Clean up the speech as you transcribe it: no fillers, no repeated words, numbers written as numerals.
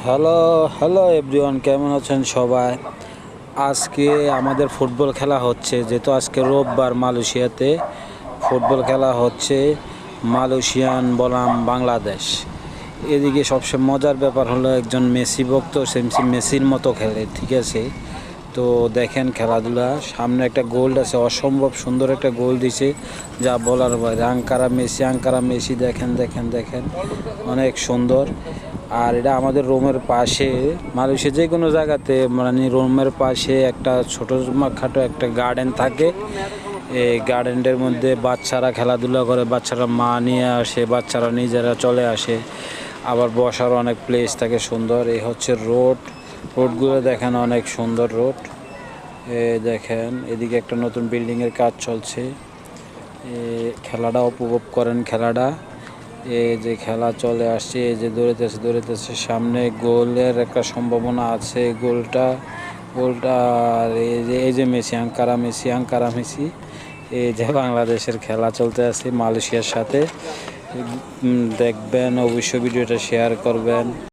Hello hello everyone, কেমন আছেন সবাই? আজকে আমাদের ফুটবল খেলা হচ্ছে, যেহেতু আজকে রোববার মালয়েশিয়াতে ফুটবল খেলা হচ্ছে। মালয়েশিয়ান বনাম বাংলাদেশ। এদিকে সবচেয়ে মজার ব্যাপার হলো একজন মেসি ভক্ত, মেসির মতো খেলে, ঠিক আছে? তো দেখেন খেলাধুলা, সামনে একটা গোল আছে, অসম্ভব সুন্দর একটা গোল দিছে, যা বলার বাইরে। আঙ্কারা মেসি দেখেন দেখেন দেখেন, অনেক সুন্দর। আর এটা আমাদের রোমের পাশে, মালয়েশিয়া যে কোনো জায়গাতে মানে রোমের পাশে একটা ছোটোখাটো একটা গার্ডেন থাকে। এই গার্ডেনটার মধ্যে বাচ্চারা খেলাধুলা করে, বাচ্চারা মা নিয়ে আসে, বাচ্চারা নিজেরা চলে আসে। আবার বসার অনেক প্লেস থাকে সুন্দর। এই হচ্ছে রোডগুলো দেখেন, অনেক সুন্দর রোড। দেখেন এদিকে একটা নতুন বিল্ডিংয়ের কাজ চলছে। খেলাটা উপভোগ করেন খেলাটা। এই যে খেলা চলে আসছে, এই যে দৌড়াইতেছে, সামনে গোলের একটা সম্ভাবনা আছে। গোলটা আর এই যে আঙ্কারা মেসি। এই যে বাংলাদেশের খেলা চলতে আছে মালয়েশিয়ার সাথে। দেখবেন, অবশ্যই ভিডিওটা শেয়ার করবেন।